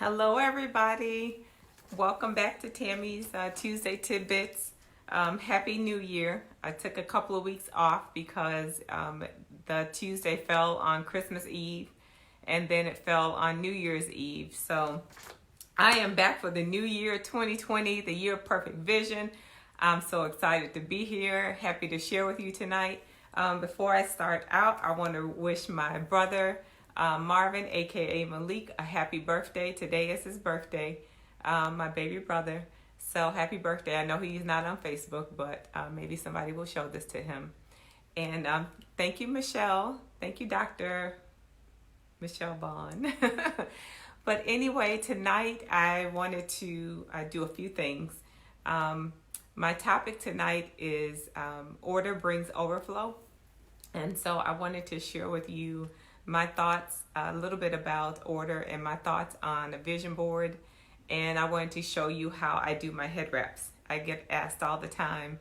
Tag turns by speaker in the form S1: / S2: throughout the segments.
S1: Hello, everybody. Welcome back to Tammy's Tuesday Tidbits. Happy New Year. I took a couple of weeks off because the Tuesday fell on Christmas Eve and then it fell on New Year's Eve. So I am back for the new year 2020, the year of perfect vision. I'm so excited to be here. Happy to share with you tonight. Before I start out, I want to wish my brother Marvin, aka Malik, a happy birthday. Today is his birthday, my baby brother. So happy birthday. I know he's not on Facebook, but maybe somebody will show this to him. And thank you, Michelle. Thank you, Dr. Michelle Bond. But anyway, tonight I wanted to do a few things. My topic tonight is order brings overflow. And so I wanted to share with you my thoughts, a little bit about order and my thoughts on a vision board. And I wanted to show you how I do my head wraps. I get asked all the time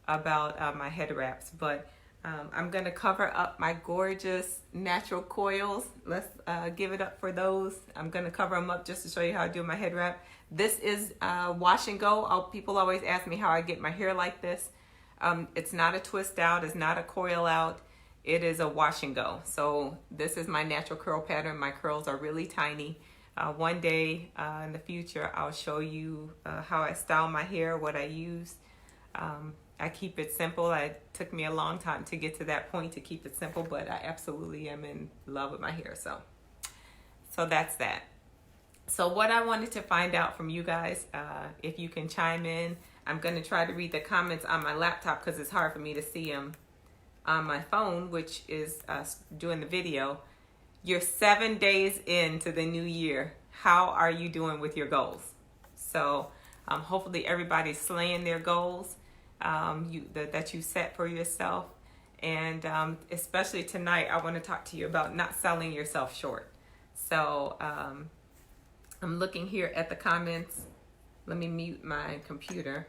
S1: about my head wraps, but I'm going to cover up my gorgeous natural coils. Let's give it up for those. I'm going to cover them up just to show you how I do my head wrap. This is wash and go. People always ask me how I get my hair like this. It's not a twist out. It's not a coil out. It is a wash and go. So this is my natural curl pattern. My curls are really tiny. One day in the future, I'll show you how I style my hair, what I use. I keep it simple. It took me a long time to get to that point to keep it simple, but I absolutely am in love with my hair. So that's that. So what I wanted to find out from you guys, if you can chime in, I'm going to try to read the comments on my laptop because it's hard for me to see them on my phone, which is doing the video. You're 7 days into the new year. How are you doing with your goals? So hopefully everybody's slaying their goals that you set for yourself. And especially tonight, I want to talk to you about not selling yourself short. So I'm looking here at the comments. Let me mute my computer.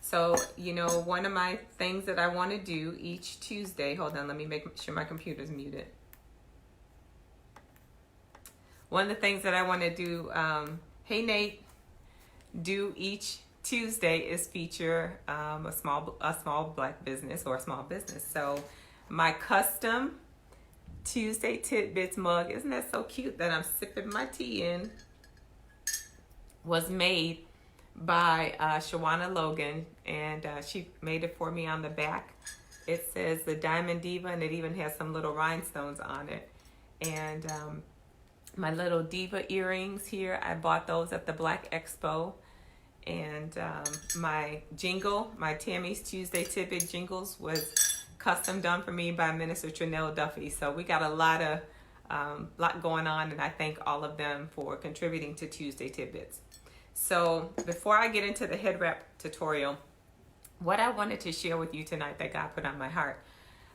S1: So, one of my things that I want to do each Tuesday, hold on, let me make sure my computer's muted. One of the things that I want to do, hey Nate, do each Tuesday is feature a small black business or a small business. So my custom Tuesday Tidbits mug, isn't that so cute that I'm sipping my tea in, was made by Shawana Logan, and she made it for me. On the back it says the Diamond Diva, and it even has some little rhinestones on it. And my little diva earrings here, I bought those at the Black Expo. And my jingle, my Tammy's Tuesday Tidbit jingles, was custom done for me by Minister Trinell Duffy. So we got a lot going on, and I thank all of them for contributing to Tuesday Tidbits. So before I get into the head wrap tutorial, what I wanted to share with you tonight that God put on my heart,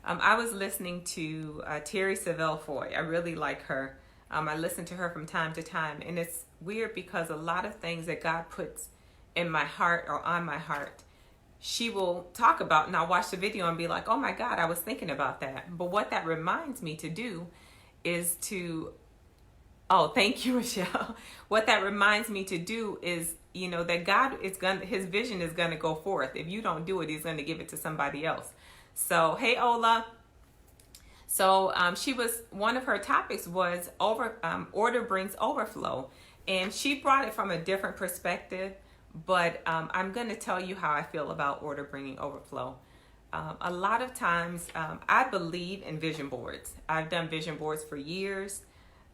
S1: I was listening to Terry Savelle Foy. I really like her. I listen to her from time to time, and it's weird because a lot of things that God puts in my heart or on my heart, she will talk about, and I'll watch the video and be like, oh my God, I was thinking about that. But what that reminds me to do is to, oh, thank you, Michelle. What that reminds me to do is, that God is his vision is going to go forth. If you don't do it, he's going to give it to somebody else. So, hey, Ola. So one of her topics was order brings overflow. And she brought it from a different perspective. But I'm going to tell you how I feel about order bringing overflow. A lot of times, I believe in vision boards. I've done vision boards for years.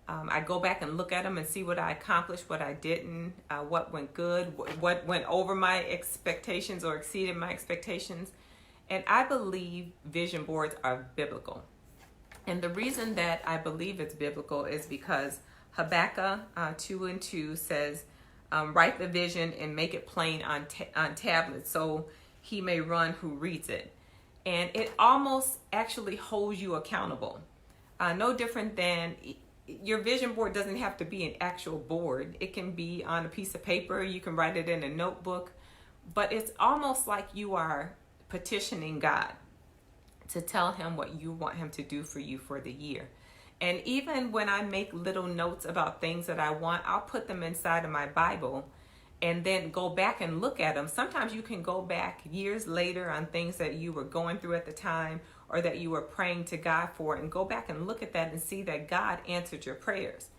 S1: I go back and look at them and see what I accomplished, what I didn't, what went good, what went over my expectations or exceeded my expectations. And I believe vision boards are biblical. And the reason that I believe it's biblical is because Habakkuk 2:2 says, write the vision and make it plain on tablets so he may run who reads it. And it almost actually holds you accountable. No different than your vision board doesn't have to be an actual board. It can be on a piece of paper. You can write it in a notebook. But it's almost like you are petitioning God to tell him what you want him to do for you for the year. And even when I make little notes about things that I want, I'll put them inside of my Bible and then go back and look at them. Sometimes you can go back years later on things that you were going through at the time or that you were praying to God for, and go back and look at that and see that God answered your prayers.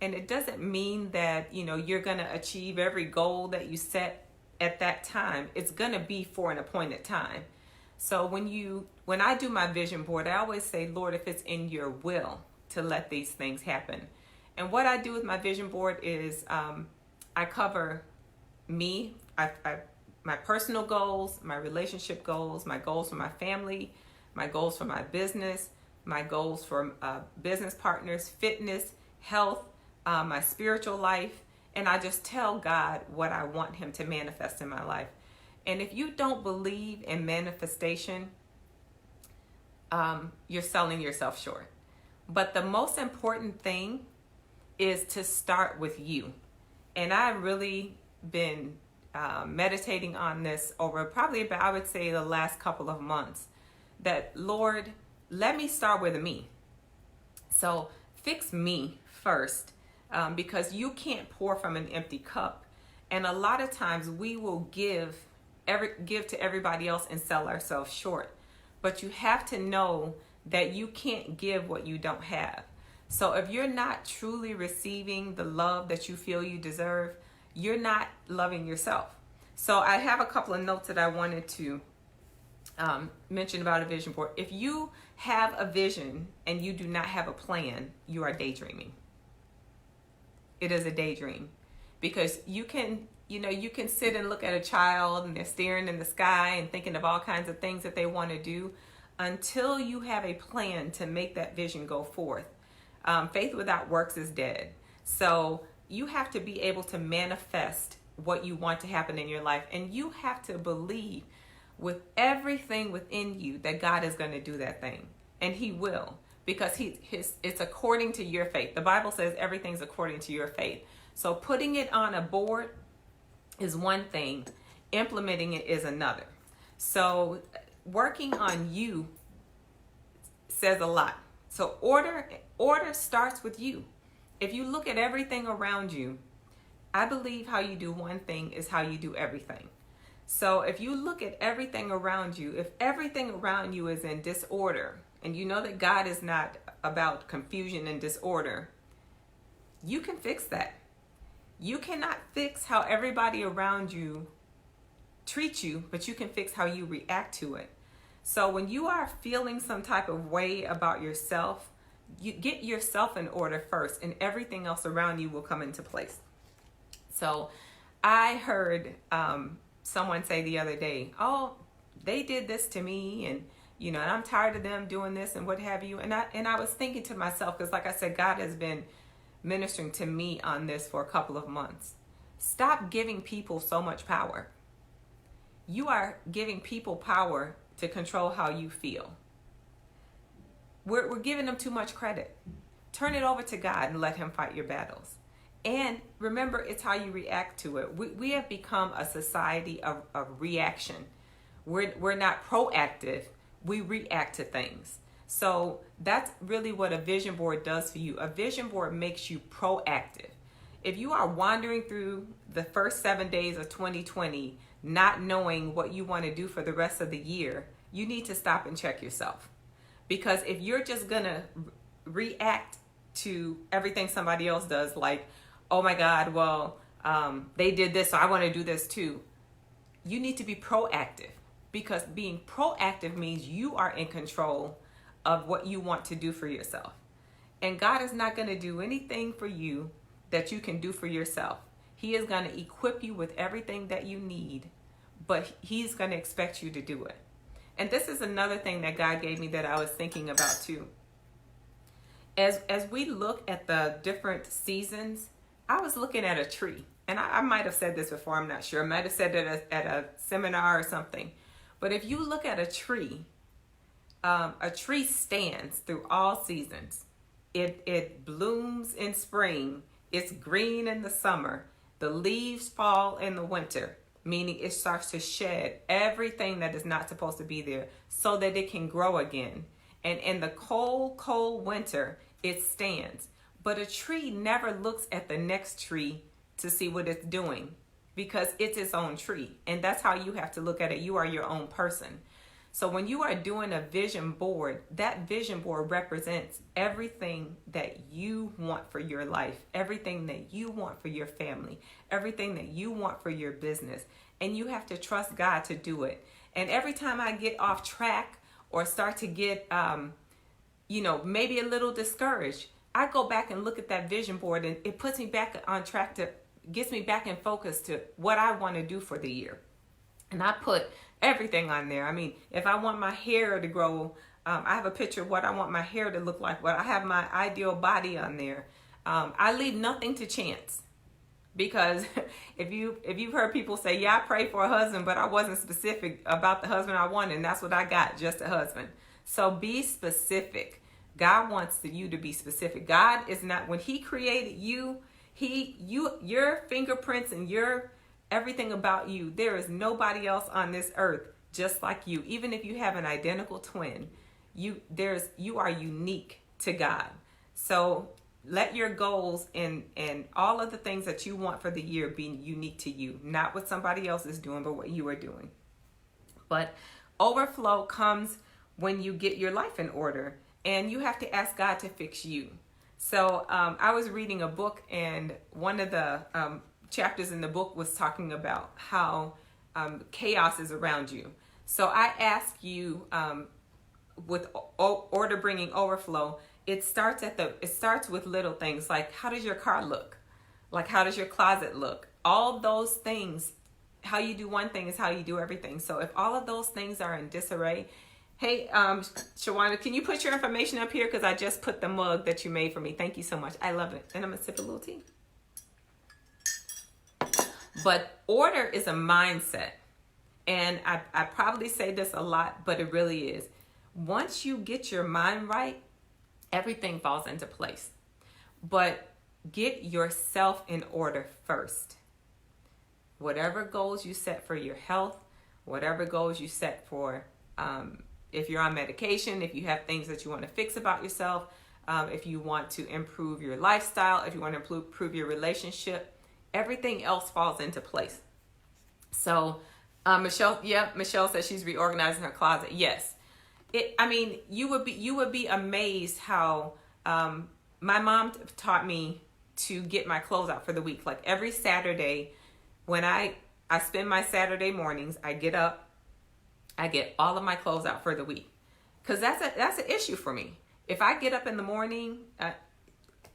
S1: And it doesn't mean that, you're going to achieve every goal that you set at that time. It's going to be for an appointed time. So when I do my vision board, I always say, Lord, if it's in your will to let these things happen. And what I do with my vision board is I cover me, my personal goals, my relationship goals, my goals for my family, my goals for my business, my goals for business partners, fitness, health, my spiritual life. And I just tell God what I want him to manifest in my life. And if you don't believe in manifestation, you're selling yourself short. But the most important thing is to start with you. And I've really been meditating on this over probably about, I would say, the last couple of months. That, Lord, let me start with me. So fix me first, because you can't pour from an empty cup. And a lot of times we will give to everybody else and sell ourselves short. But you have to know that you can't give what you don't have. So if you're not truly receiving the love that you feel you deserve, you're not loving yourself. So I have a couple of notes that I wanted to mention about a vision board. If you have a vision and you do not have a plan, you are daydreaming. It is a daydream, because you can sit and look at a child and they're staring in the sky and thinking of all kinds of things that they want to do until you have a plan to make that vision go forth. Faith without works is dead. So you have to be able to manifest what you want to happen in your life. And you have to believe with everything within you that God is going to do that thing. And he will, because it's according to your faith. The Bible says everything's according to your faith. So putting it on a board is one thing. Implementing it is another. So working on you says a lot. So order starts with you. If you look at everything around you, I believe how you do one thing is how you do everything. So if you look at everything around you, if everything around you is in disorder, and you know that God is not about confusion and disorder, you can fix that. You cannot fix how everybody around you treats you, but you can fix how you react to it. So when you are feeling some type of way about yourself, you get yourself in order first, and everything else around you will come into place. So I heard someone say the other day, oh, they did this to me, and and I'm tired of them doing this and what have you. And I was thinking to myself, because like I said, God has been ministering to me on this for a couple of months. Stop giving people so much power. You are giving people power to control how you feel. We're giving them too much credit. Turn it over to God and let him fight your battles. And remember, it's how you react to it. We have become a society of reaction. We're not proactive. We react to things. So that's really what a vision board does for you. A vision board makes you proactive. If you are wandering through the first 7 days of 2020, not knowing what you want to do for the rest of the year, you need to stop and check yourself. Because if you're just going to react to everything somebody else does, like, oh my God, well, they did this, so I want to do this too. You need to be proactive, because being proactive means you are in control of what you want to do for yourself. And God is not going to do anything for you that you can do for yourself. He is going to equip you with everything that you need, but he's going to expect you to do it. And this is another thing that God gave me that I was thinking about too. As we look at the different seasons, I was looking at a tree. And I might have said this before, I'm not sure. I might have said it at a seminar or something. But if you look at a tree stands through all seasons. It blooms in spring. It's green in the summer. The leaves fall in the winter, meaning it starts to shed everything that is not supposed to be there so that it can grow again. And in the cold, cold winter, it stands. But a tree never looks at the next tree to see what it's doing, because it's its own tree. And that's how you have to look at it. You are your own person. So when you are doing a vision board, that vision board represents everything that you want for your life, everything that you want for your family, everything that you want for your business. And you have to trust God to do it. And every time I get off track or start to get, maybe a little discouraged, I go back and look at that vision board, and it puts me back on track, gets me back in focus to what I want to do for the year. And I put everything on there. I mean, if I want my hair to grow, I have a picture of what I want my hair to look like. But I have my ideal body on there. I leave nothing to chance, because if you've heard people say, "Yeah, I prayed for a husband, but I wasn't specific about the husband I wanted, and that's what I got, just a husband." So be specific. God wants you to be specific. God is not, when He created you, your fingerprints and your everything about you, there is nobody else on this earth just like you. Even if you have an identical twin, you are unique to God. So let your goals and all of the things that you want for the year be unique to you, not what somebody else is doing, but what you are doing. But overflow comes when you get your life in order, and you have to ask God to fix you. So I was reading a book, and one of the chapters in the book was talking about how chaos is around you. So I ask you, with order bringing overflow, it starts with little things, like, how does your car look? Like, how does your closet look? All those things, how you do one thing is how you do everything. So if all of those things are in disarray, hey, Shawana, can you put your information up here? Because I just put the mug that you made for me. Thank you so much. I love it. And I'm going to sip a little tea. But order is a mindset. And I probably say this a lot, but it really is. Once you get your mind right, everything falls into place. But get yourself in order first. Whatever goals you set for your health, whatever goals you set for, if you're on medication, if you have things that you want to fix about yourself, if you want to improve your lifestyle, if you want to improve your relationship, everything else falls into place. So Michelle says she's reorganizing her closet. Yes. You would be amazed how my mom taught me to get my clothes out for the week. Like every Saturday, when I spend my Saturday mornings, I get up, I get all of my clothes out for the week. Because that's an issue for me. If I get up in the morning,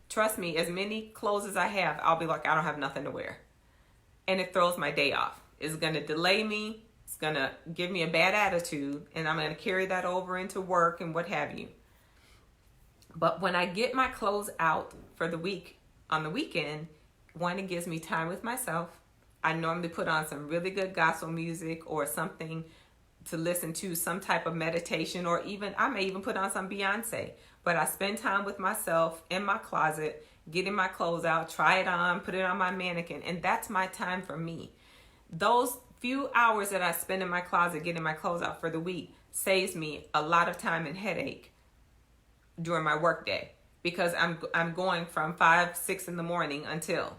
S1: trust me, as many clothes as I have, I'll be like, I don't have nothing to wear. And it throws my day off. It's going to delay me. It's going to give me a bad attitude. And I'm going to carry that over into work and what have you. But when I get my clothes out for the week, on the weekend, one, it gives me time with myself. I normally put on some really good gospel music or something to listen to, some type of meditation, or I may even put on some Beyonce. But I spend time with myself in my closet, getting my clothes out, try it on, put it on my mannequin. And that's my time for me. Those few hours that I spend in my closet getting my clothes out for the week saves me a lot of time and headache during my work day, because I'm going from 5, 6 in the morning until.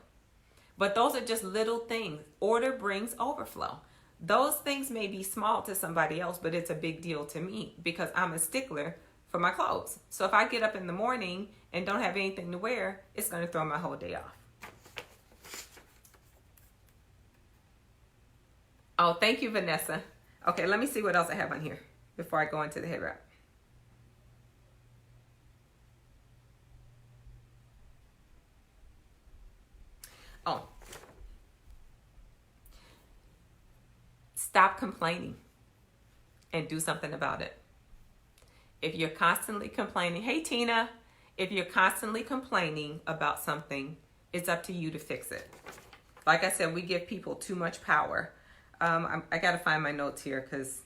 S1: But those are just little things. Order brings overflow. Those things may be small to somebody else, but it's a big deal to me because I'm a stickler for my clothes. So if I get up in the morning and don't have anything to wear, it's going to throw my whole day off. Oh, thank you, Vanessa. Okay, let me see what else I have on here before I go into the head wrap. Oh. Stop complaining and do something about it. If you're constantly complaining, hey Tina, if you're constantly complaining about something, it's up to you to fix it. Like I said, we give people too much power. I got to find my notes here because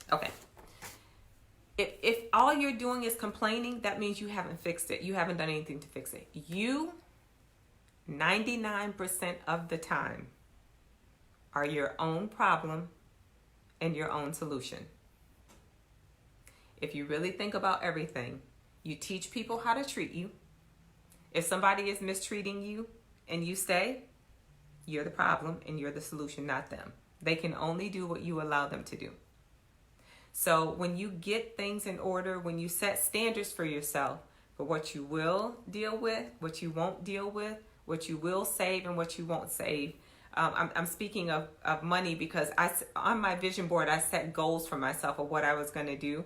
S1: okay. If all you're doing is complaining, that means you haven't fixed it. You haven't done anything to fix it. You, 99% of the time, are your own problem and your own solution. If you really think about everything, you teach people how to treat you. If somebody is mistreating you and you stay, you're the problem and you're the solution, not them. They can only do what you allow them to do. So when you get things in order, when you set standards for yourself, for what you will deal with, what you won't deal with, what you will save and what you won't save. I'm speaking of money because on my vision board, I set goals for myself of what I was going to do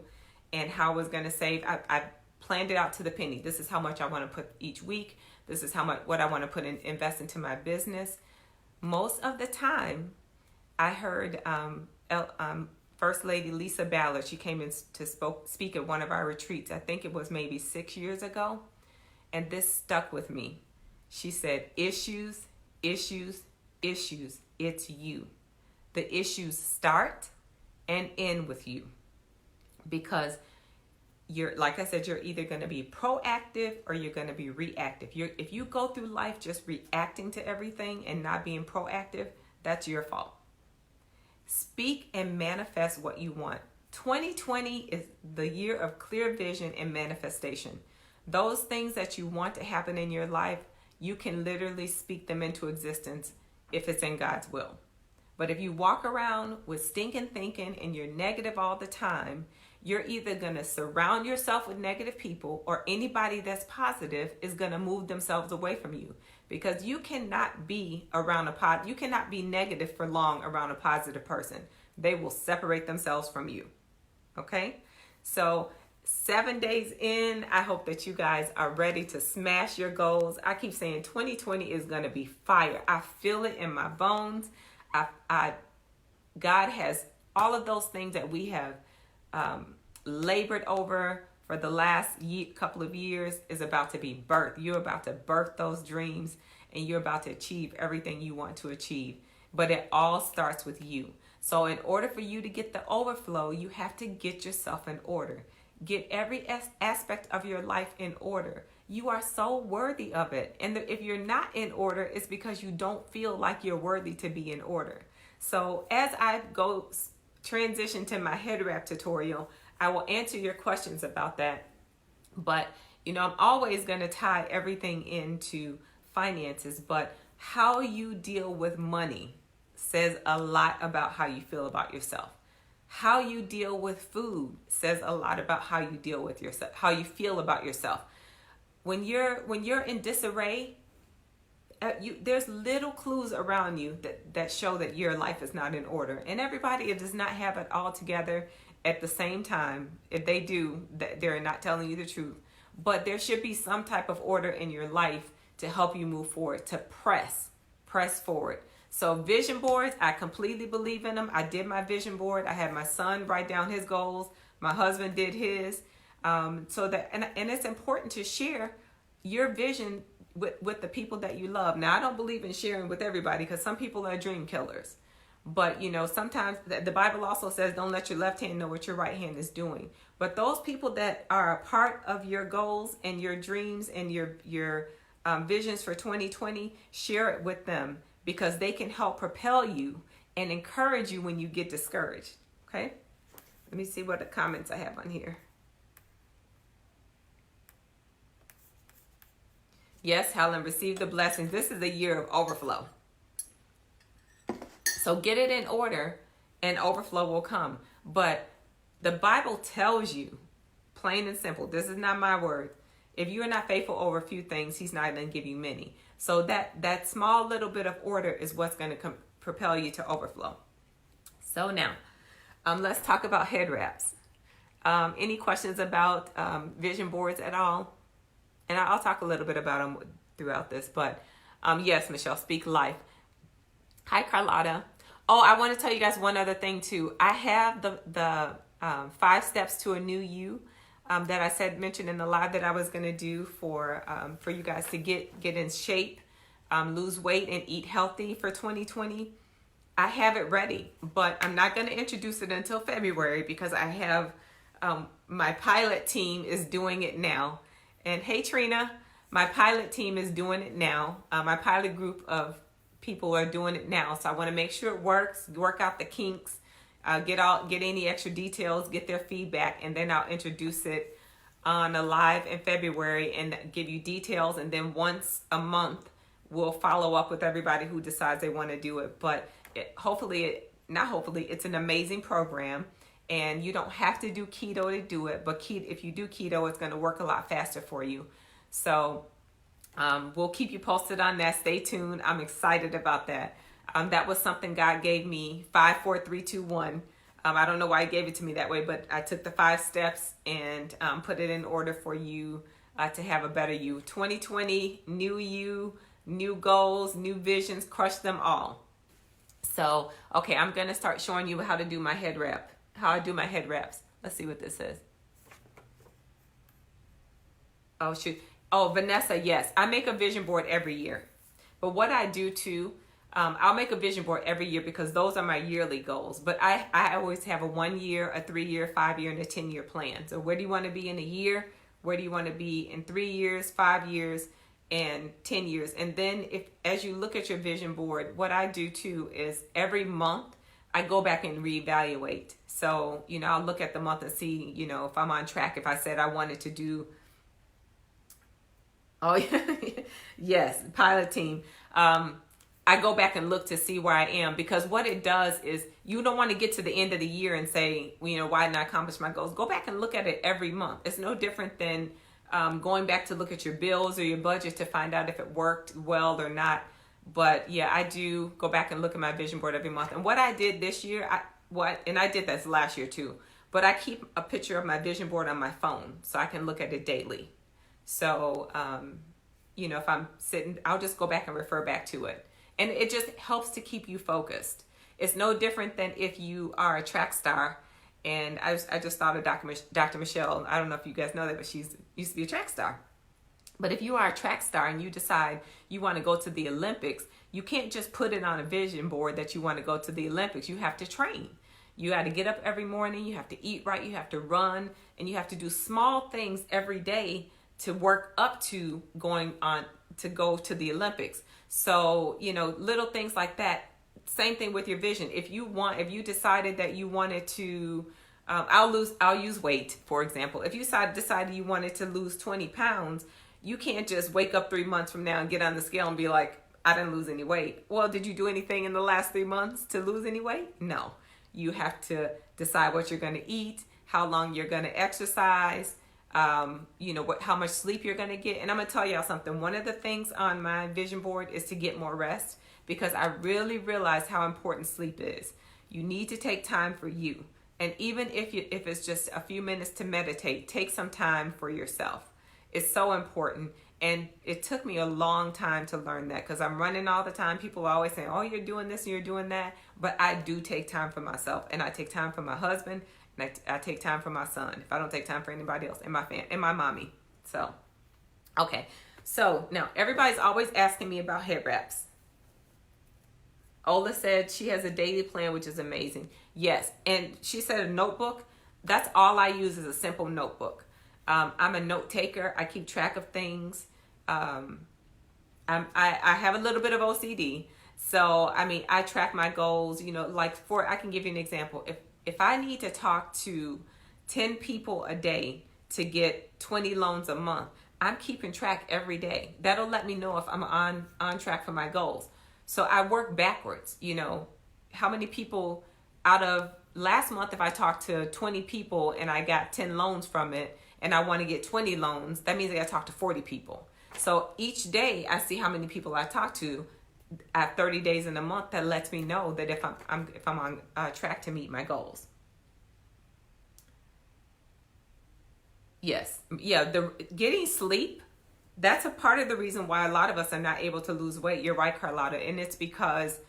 S1: and how I was going to save. I planned it out to the penny. This is how much I want to put each week. This is what I want to invest into my business. Most of the time, I heard First Lady Lisa Ballard. She came in to speak at one of our retreats. I think it was maybe 6 years ago. And this stuck with me. She said, issues, issues, issues. It's you. The issues start and end with you. Because like I said, you're either going to be proactive or you're going to be reactive. If you go through life just reacting to everything and not being proactive, that's your fault. Speak and manifest what you want. 2020 is the year of clear vision and manifestation. Those things that you want to happen in your life, you can literally speak them into existence if it's in God's will. But if you walk around with stinking thinking and you're negative all the time, you're either going to surround yourself with negative people or anybody that's positive is going to move themselves away from you, because you cannot be you cannot be negative for long around a positive person. They will separate themselves from you. Okay? So 7 days in, I hope that you guys are ready to smash your goals. I keep saying 2020 is going to be fire. I feel it in my bones. God has all of those things that we have labored over for the last couple of years is about to be birthed. You're about to birth those dreams and you're about to achieve everything you want to achieve. But it all starts with you. So in order for you to get the overflow, you have to get yourself in order. Get every aspect of your life in order. You are so worthy of it. And if you're not in order, it's because you don't feel like you're worthy to be in order. So as I transition to my Headwrap tutorial, I will answer your questions about that. But, I'm always going to tie everything into finances. But how you deal with money says a lot about how you feel about yourself. How you deal with food says a lot about how you deal with yourself, how you feel about yourself. When you're in disarray, there's little clues around you that show that your life is not in order. And everybody does not have it all together at the same time. If they do, they're not telling you the truth. But there should be some type of order in your life to help you move forward, to press forward. So vision boards, I completely believe in them. I did my vision board. I had my son write down his goals. My husband did his. And it's important to share your vision with the people that you love. Now, I don't believe in sharing with everybody because some people are dream killers. But, sometimes the Bible also says don't let your left hand know what your right hand is doing. But those people that are a part of your goals and your dreams and your visions for 2020, share it with them because they can help propel you and encourage you when you get discouraged. Okay? Let me see what the comments I have on here. Yes, Helen, receive the blessings. This is a year of overflow. So get it in order and overflow will come. But the Bible tells you, plain and simple, this is not my word. If you are not faithful over a few things, he's not going to give you many. So that small little bit of order is what's going to propel you to overflow. So now, let's talk about head wraps. Any questions about vision boards at all? And I'll talk a little bit about them throughout this. But yes, Michelle, speak life. Hi, Carlotta. Oh, I want to tell you guys one other thing too. I have the 5 steps to a new you that I mentioned in the live that I was going to do for you guys to get in shape, lose weight, and eat healthy for 2020. I have it ready, but I'm not going to introduce it until February because I have my pilot team is doing it now. And hey, Trina, my pilot team is doing it now. My pilot group of people are doing it now. So I want to make sure it works, work out the kinks, get any extra details, get their feedback, and then I'll introduce it on a live in February and give you details. And then once a month, we'll follow up with everybody who decides they want to do it. But it's an amazing program. And you don't have to do keto to do it. But if you do keto, it's going to work a lot faster for you. So we'll keep you posted on that. Stay tuned. I'm excited about that. That was something God gave me, 5, 4, 3, 2, 1. I don't know why He gave it to me that way, but I took the 5 steps and put it in order for you to have a better you. 2020, new you, new goals, new visions, crush them all. So, okay, I'm going to start showing you how to do my head wrap, how I do my head wraps. Let's see what this is. Oh, shoot. Oh, Vanessa, yes. I make a vision board every year. But what I do too, I'll make a vision board every year because those are my yearly goals. But I always have a 1 year, a 3 year, 5 year, and a 10-year plan. So where do you want to be in a year? Where do you want to be in 3 years, 5 years, and 10 years? And then as you look at your vision board, what I do too is every month I go back and reevaluate. So, I'll look at the month and see, if I'm on track. If I said I wanted to do, yes, pilot team. I go back and look to see where I am, because what it does is you don't want to get to the end of the year and say, why didn't I accomplish my goals? Go back and look at it every month. It's no different than going back to look at your bills or your budget to find out if it worked well or not. But yeah, I do go back and look at my vision board every month. And what I did this year, and I did this last year too, but I keep a picture of my vision board on my phone so I can look at it daily. So, if I'm sitting, I'll just go back and refer back to it. And it just helps to keep you focused. It's no different than if you are a track star. And I just thought of Dr. Michelle. I don't know if you guys know that, but she used to be a track star. But if you are a track star and you decide you want to go to the Olympics, you can't just put it on a vision board that you want to go to the Olympics. You have to train. You got to get up every morning. You have to eat right. You have to run. And you have to do small things every day to work up to going on to go to the Olympics. So, little things like that. Same thing with your vision. If you decided that you wanted to, I'll use weight, for example. If you decided you wanted to lose 20 pounds, you can't just wake up 3 months from now and get on the scale and be like, I didn't lose any weight. Well, did you do anything in the last 3 months to lose any weight? No. You have to decide what you're going to eat, how long you're going to exercise, how much sleep you're going to get. And I'm going to tell y'all something. One of the things on my vision board is to get more rest, because I really realize how important sleep is. You need to take time for you. And even if it's just a few minutes to meditate, take some time for yourself. It's so important. And it took me a long time to learn that, because I'm running all the time. People are always saying, oh, you're doing this and you're doing that. But I do take time for myself, and I take time for my husband, and I take time for my son. If I don't take time for anybody else, and my family, and my mommy. So, okay. So now everybody's always asking me about head wraps. Ola said she has a daily plan, which is amazing. Yes. And she said a notebook. That's all I use, is a simple notebook. I'm a note taker. I keep track of things. I have a little bit of OCD. So, I track my goals, I can give you an example. If I need to talk to 10 people a day to get 20 loans a month, I'm keeping track every day. That'll let me know if I'm on track for my goals. So I work backwards, how many people out of last month, if I talked to 20 people and I got 10 loans from it, and I want to get 20 loans, that means I got to talk to 40 people. So each day I see how many people I talk to at 30 days in a month. That lets me know that if I'm on track to meet my goals. Yes. Yeah. Getting sleep, that's a part of the reason why a lot of us are not able to lose weight. You're right, Carlotta. And it's because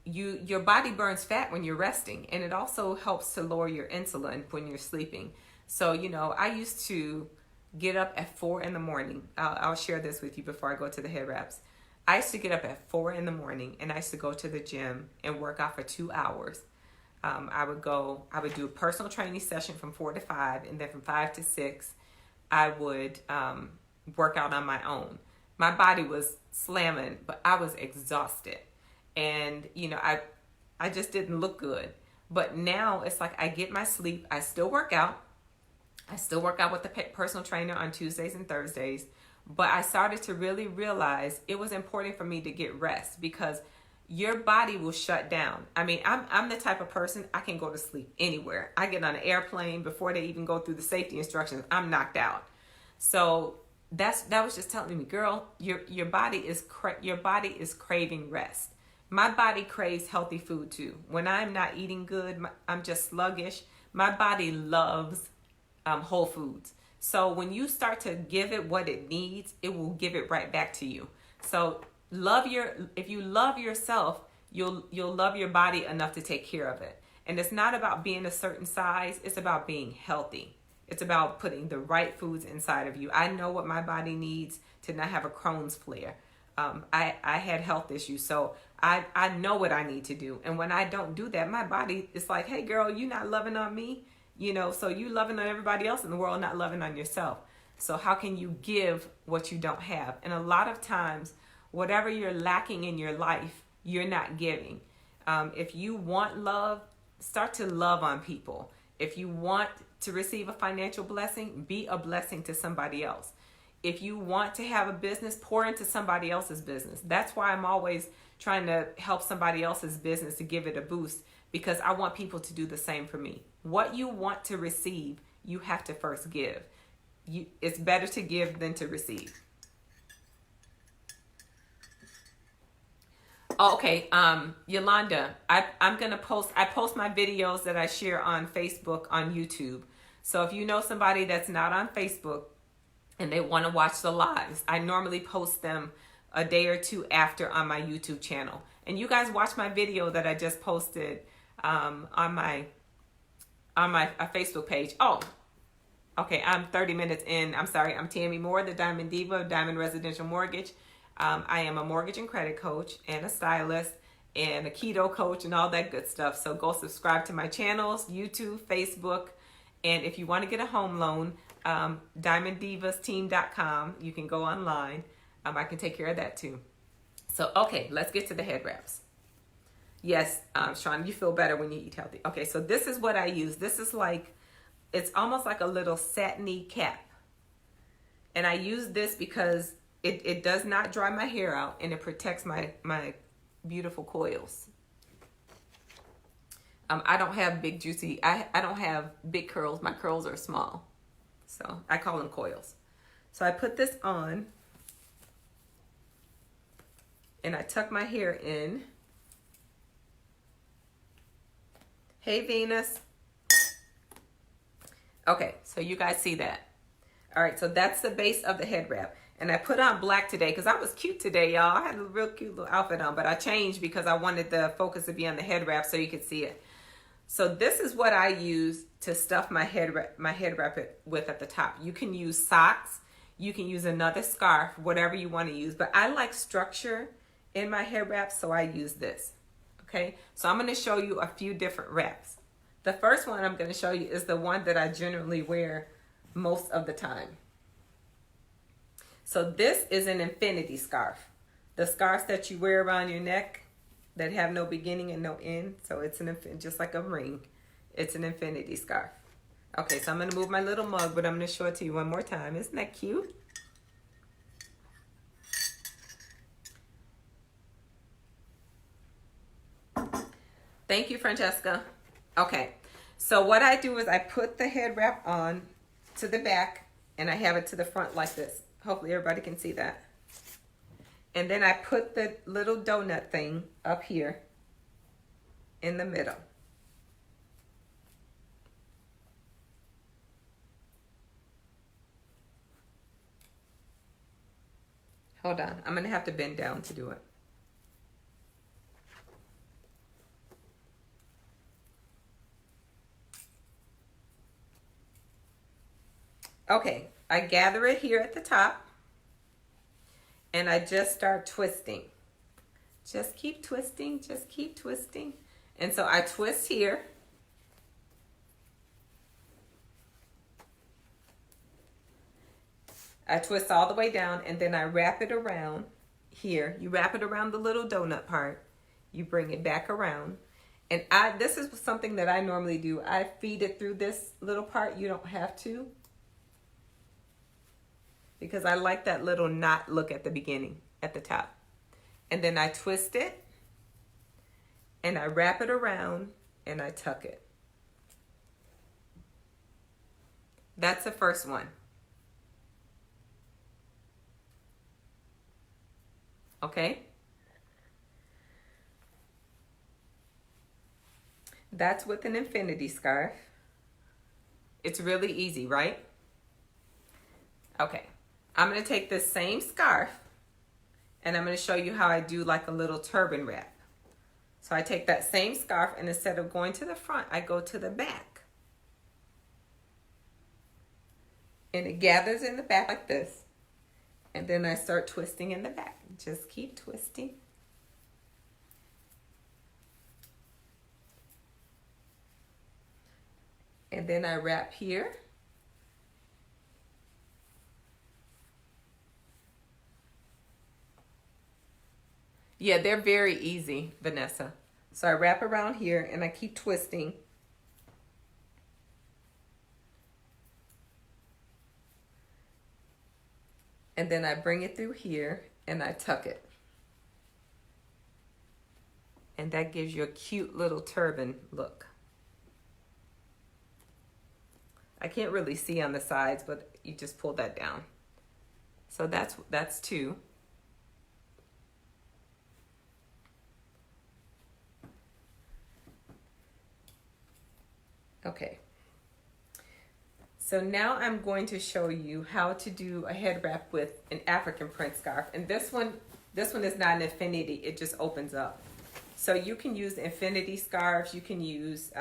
S1: your body burns fat when you're resting. And it also helps to lower your insulin when you're sleeping. So, I used to get up at 4 in the morning. I'll share this with you before I go to the head wraps. I used to get up at 4 in the morning, and I used to go to the gym and work out for 2 hours. I would do a personal training session from 4 to 5, and then from 5 to 6, I would work out on my own. My body was slamming, but I was exhausted. And, I just didn't look good. But now it's like I get my sleep. I still work out. I still work out with the personal trainer on Tuesdays and Thursdays. But I started to really realize it was important for me to get rest, because your body will shut down. I mean, I'm the type of person, I can go to sleep anywhere. I get on an airplane before they even go through the safety instructions, I'm knocked out. So that was just telling me, girl, your body is craving rest. My body craves healthy food too. When I'm not eating good, I'm just sluggish. My body loves whole foods. So when you start to give it what it needs, it will give it right back to you. So if you love yourself, you'll love your body enough to take care of it. And it's not about being a certain size, it's about being healthy. It's about putting the right foods inside of you. I know what my body needs to not have a Crohn's flare. I had health issues, so I know what I need to do. And when I don't do that, my body is like, hey girl, you not loving on me? So you loving on everybody else in the world, not loving on yourself. So how can you give what you don't have? And a lot of times, whatever you're lacking in your life, you're not giving. If you want love, start to love on people. If you want to receive a financial blessing, be a blessing to somebody else. If you want to have a business, pour into somebody else's business. That's why I'm always trying to help somebody else's business to give it a boost, because I want people to do the same for me. What you want to receive, you have to first give. It's better to give than to receive. Oh, okay, Yolanda, I'm gonna post my videos that I share on Facebook, on YouTube. So if you know somebody that's not on Facebook and they want to watch the lives, I normally post them a day or two after on my YouTube channel. And you guys watch my video that I just posted on my Facebook page. Oh, okay, I'm 30 minutes in. I'm sorry, I'm Tammy Moore, the Diamond Diva of Diamond Residential Mortgage. I am a mortgage and credit coach and a stylist and a keto coach and all that good stuff. So go subscribe to my channels, YouTube, Facebook. And if you want to get a home loan, DiamondDivasTeam.com. You can go online. I can take care of that too. So, okay, let's get to the head wraps. Yes, Shawana, you feel better when you eat healthy. Okay, so this is what I use. This is like, it's almost like a little satiny cap. And I use this because it does not dry my hair out, and it protects my beautiful coils. I don't have big juicy, I don't have big curls. My curls are small. So I call them coils. So I put this on and I tuck my hair in. Hey, Venus. Okay, so you guys see that. All right, so that's the base of the head wrap. And I put on black today because I was cute today, y'all. I had a real cute little outfit on, but I changed because I wanted the focus to be on the head wrap so you could see it. So this is what I use to stuff my head wrap with at the top. You can use socks. You can use another scarf, whatever you want to use. But I like structure in my head wrap, so I use this. Okay, so I'm going to show you a few different wraps. The first one I'm going to show you is the one that I generally wear most of the time. So this is an infinity scarf. The scarves that you wear around your neck that have no beginning and no end. So it's just like a ring. It's an infinity scarf. Okay, so I'm going to move my little mug, but I'm going to show it to you one more time. Isn't that cute? Thank you, Francesca. Okay, so what I do is I put the head wrap on to the back and I have it to the front like this. Hopefully everybody can see that. And then I put the little donut thing up here in the middle. Hold on, I'm gonna have to bend down to do it. Okay, I gather it here at the top and I just start twisting. Just keep twisting, just keep twisting. And so I twist here. I twist all the way down and then I wrap it around here. You wrap it around the little donut part. You bring it back around And this is something that I normally do. I feed it through this little part. You don't have to, because I like that little knot look at the beginning, at the top. And then I twist it and I wrap it around and I tuck it. That's the first one. Okay? That's with an infinity scarf. It's really easy, right? Okay. I'm going to take this same scarf and I'm going to show you how I do like a little turban wrap. So I take that same scarf and instead of going to the front, I go to the back. And it gathers in the back like this. And then I start twisting in the back. Just keep twisting. And then I wrap here. Yeah, they're very easy, Vanessa. So I wrap around here and I keep twisting. And then I bring it through here and I tuck it. And that gives you a cute little turban look. I can't really see on the sides, but you just pull that down. So that's two. Okay. So now I'm going to show you how to do a head wrap with an African print scarf. And this one is not an infinity, it just opens up. So you can use infinity scarves, you can use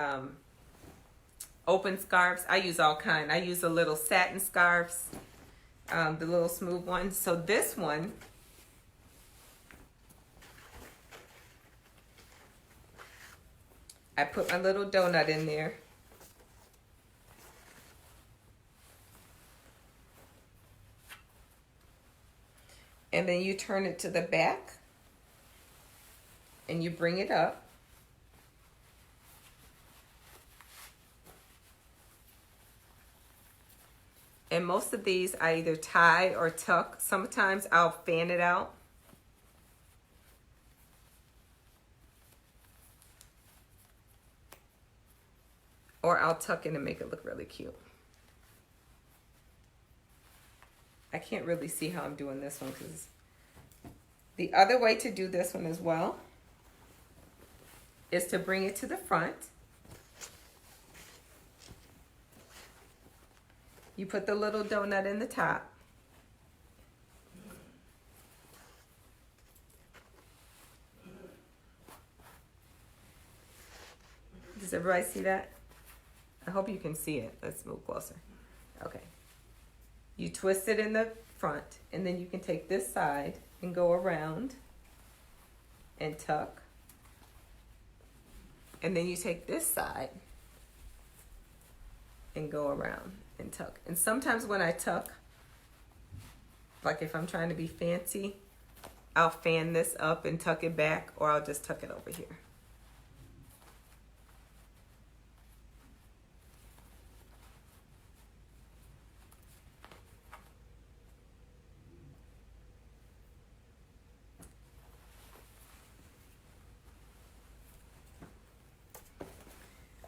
S1: open scarves. I use all kind. I use the little satin scarves, the little smooth ones. So this one, I put my little donut in there. And then you turn it to the back and you bring it up. And most of these I either tie or tuck. Sometimes I'll fan it out. Or I'll tuck it and make it look really cute. I can't really see how I'm doing this one because the other way to do this one as well is to bring it to the front. You put the little donut in the top. Does everybody see that? I hope you can see it. Let's move closer. Okay. You twist it in the front, and then you can take this side and go around and tuck. And then you take this side and go around and tuck. And sometimes when I tuck, like if I'm trying to be fancy, I'll fan this up and tuck it back, or I'll just tuck it over here.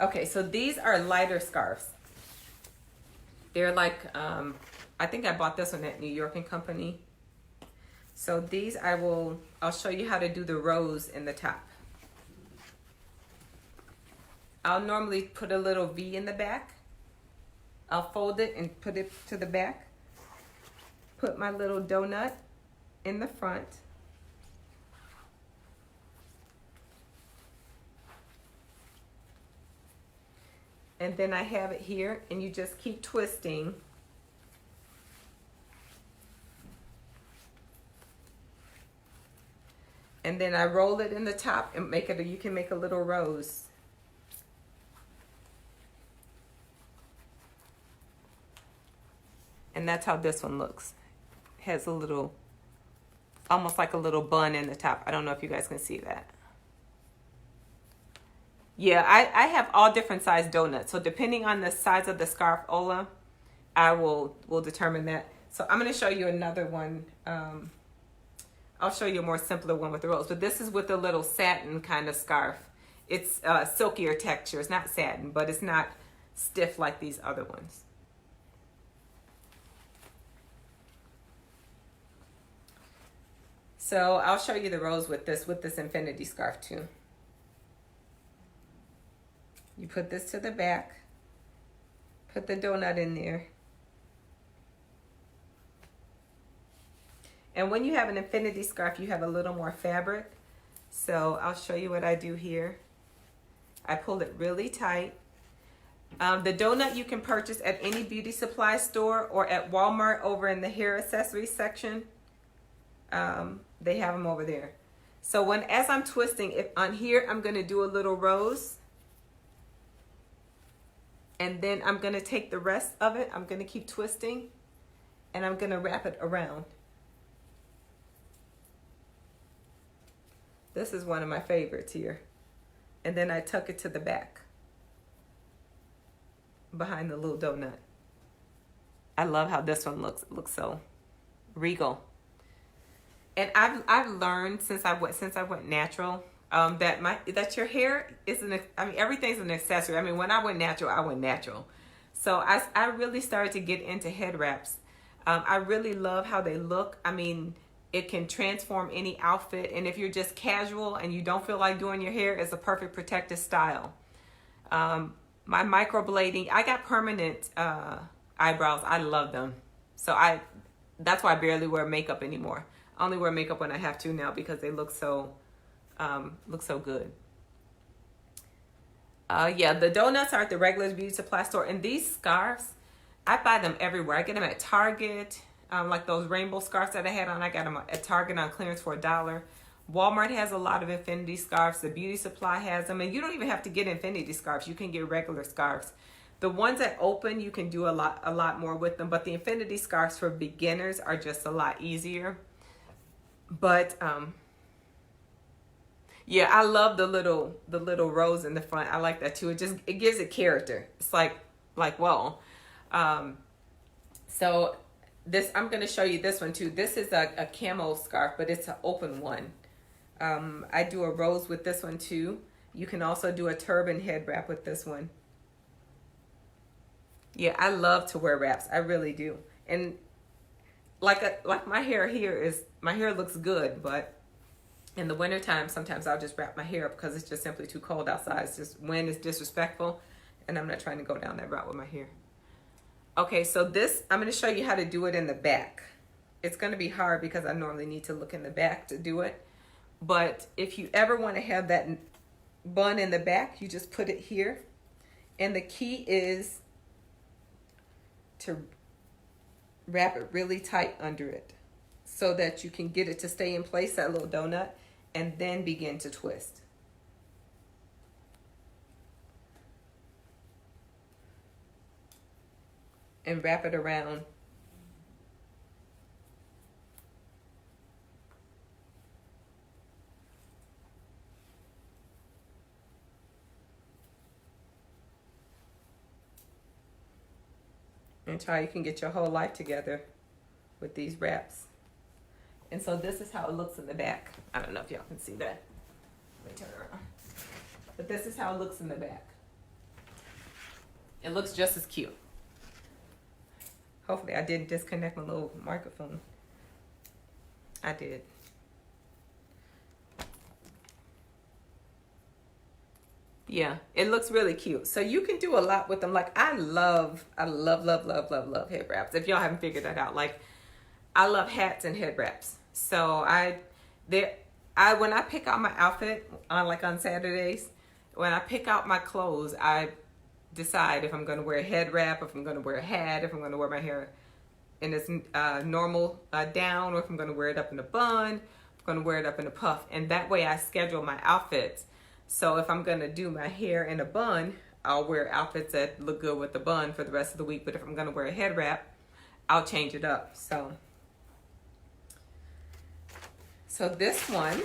S1: Okay, so these are lighter scarves. They're like, I think I bought this one at New York and Company. So these I'll show you how to do the rows in the top. I'll normally put a little V in the back. I'll fold it and put it to the back. Put my little donut in the front. And then I have it here, and you just keep twisting. And then I roll it in the top and make it, you can make a little rose. And that's how this one looks. It has a little, almost like a little bun in the top. I don't know if you guys can see that. Yeah, I have all different size donuts. So depending on the size of the scarf, Ola, I will determine that. So I'm going to show you another one. I'll show you a more simpler one with the rose, but this is with a little satin kind of scarf. It's silkier texture. It's not satin, but it's not stiff like these other ones. So I'll show you the rose with this infinity scarf too. You put this to the back, put the donut in there. And when you have an infinity scarf, you have a little more fabric. So I'll show you what I do here. I pull it really tight. The donut you can purchase at any beauty supply store or at Walmart over in the hair accessories section. They have them over there. So as I'm twisting, if on here, I'm going to do a little rose. And then I'm going to take the rest of it. I'm going to keep twisting. And I'm going to wrap it around. This is one of my favorites here. And then I tuck it to the back. Behind the little donut. I love how this one looks. It looks so regal. And I've learned since I went natural that your hair isn't. I mean, everything's an accessory. I mean, when I went natural. So I really started to get into head wraps. I really love how they look. I mean, it can transform any outfit. And if you're just casual and you don't feel like doing your hair, it's a perfect protective style. My microblading, I got permanent eyebrows. I love them. So that's why I barely wear makeup anymore. I only wear makeup when I have to now because they look so good. Yeah, the donuts are at the regular beauty supply store. And these scarves, I buy them everywhere. I get them at Target. Like those rainbow scarves that I had on, I got them at Target on clearance for $1. Walmart has a lot of infinity scarves. The beauty supply has them. And you don't even have to get infinity scarves. You can get regular scarves. The ones that open, you can do a lot more with them. But the infinity scarves for beginners are just a lot easier. But yeah, I love the little rose in the front. I like that too. It gives it character. It's like whoa. So this, I'm going to show you this one too. This is a camo scarf, but it's an open one. I do a rose with this one too. You can also do a turban head wrap with this one. Yeah, I love to wear wraps. I really do. And like my hair here my hair looks good, but in the wintertime, sometimes I'll just wrap my hair up because it's just simply too cold outside. It's just wind is disrespectful, and I'm not trying to go down that route with my hair. Okay, so this, I'm going to show you how to do it in the back. It's going to be hard because I normally need to look in the back to do it. But if you ever want to have that bun in the back, you just put it here. And the key is to wrap it really tight under it so that you can get it to stay in place, that little donut, and then begin to twist. And wrap it around. And try you can get your whole life together with these wraps. And so this is how it looks in the back. I don't know if y'all can see that. Let me turn around. But this is how it looks in the back. It looks just as cute. Hopefully I didn't disconnect my little microphone. I did. Yeah, it looks really cute. So you can do a lot with them. Like I love head wraps. If y'all haven't figured that out, like I love hats and head wraps. So when I pick out my outfit on Saturdays, when I pick out my clothes, I decide if I'm going to wear a head wrap, if I'm going to wear a hat, if I'm going to wear my hair in its normal down, or if I'm going to wear it up in a bun, if I'm going to wear it up in a puff. And that way I schedule my outfits. So if I'm going to do my hair in a bun, I'll wear outfits that look good with the bun for the rest of the week. But if I'm going to wear a head wrap, I'll change it up. So this one,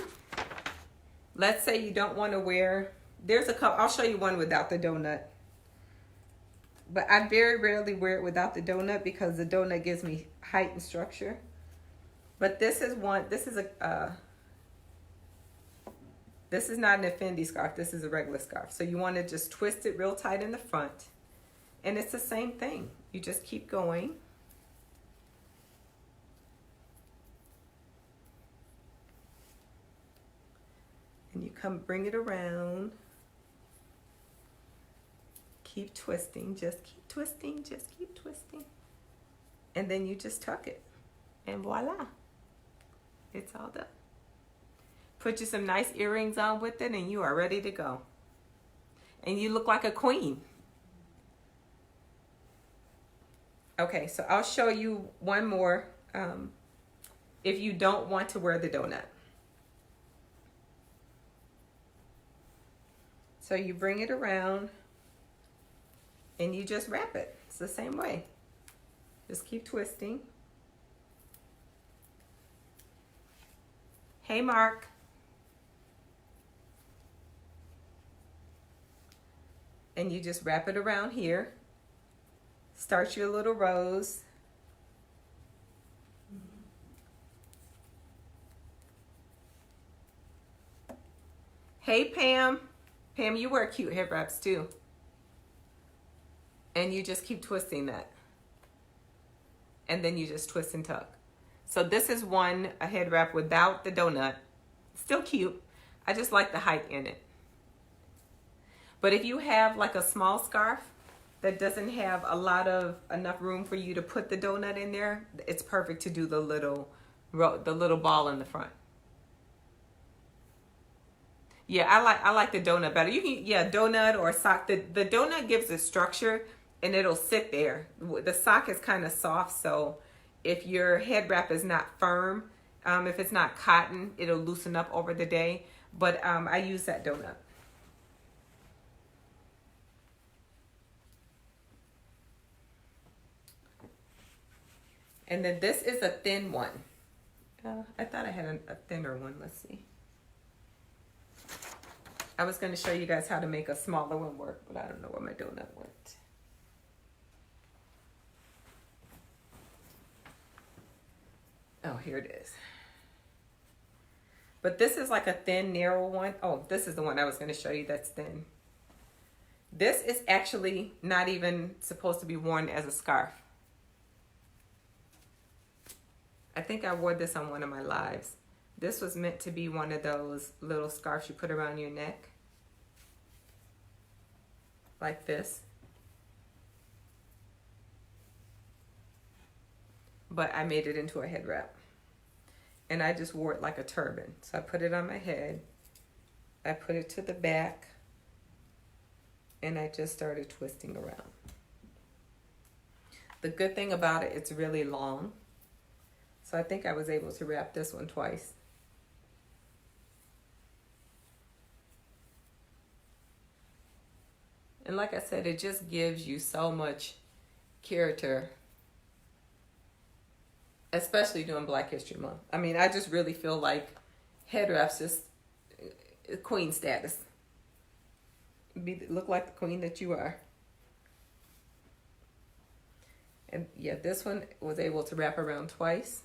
S1: let's say you don't want to wear There's a couple. I'll show you one without the donut. But I very rarely wear it without the donut because the donut gives me height and structure. But this is one. This is a. This is not an affinity scarf. This is a regular scarf. So you want to just twist it real tight in the front, and it's the same thing. You just keep going. And you come bring it around. Keep twisting, just keep twisting, just keep twisting. And then you just tuck it. And voila. It's all done. Put you some nice earrings on with it and you are ready to go. And you look like a queen. Okay, so I'll show you one more if you don't want to wear the donut. So you bring it around and you just wrap it. It's the same way. Just keep twisting. Hey, Mark. And you just wrap it around here. Start your little rose. Hey, Pam. Pam, you wear cute head wraps too. And you just keep twisting that. And then you just twist and tuck. So this is one, a head wrap without the donut. Still cute. I just like the height in it. But if you have like a small scarf that doesn't have enough room for you to put the donut in there, it's perfect to do the little ball in the front. Yeah, I like the donut better. You can, donut or sock. The donut gives it structure and it'll sit there. The sock is kind of soft, so if your head wrap is not firm, if it's not cotton, it'll loosen up over the day. But I use that donut. And then this is a thin one. I thought I had a thinner one. Let's see. I was going to show you guys how to make a smaller one work, but I don't know where my donut went. Oh, here it is. But this is like a thin, narrow one. Oh, this is the one I was going to show you that's thin. This is actually not even supposed to be worn as a scarf. I think I wore this on one of my lives. This was meant to be one of those little scarves you put around your neck. Like this. But I made it into a head wrap. And I just wore it like a turban. So I put it on my head. I put it to the back. And I just started twisting around. The good thing about it, it's really long. So I think I was able to wrap this one twice. And like I said, it just gives you so much character, especially during Black History Month. I mean, I just really feel like head wraps just queen status. Look like the queen that you are. And yeah, this one was able to wrap around twice.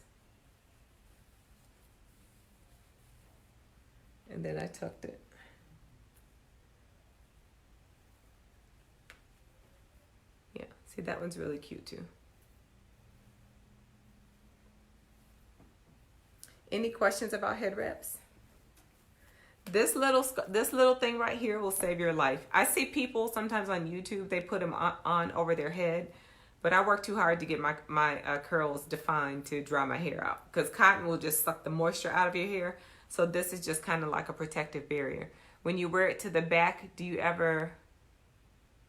S1: And then I tucked it. Yeah, see, that one's really cute too. Any questions about head wraps? This little thing right here will save your life. I see people sometimes on YouTube, they put them on over their head, but I work too hard to get my curls defined to dry my hair out, because cotton will just suck the moisture out of your hair. So this is just kind of like a protective barrier. When you wear it to the back, do you ever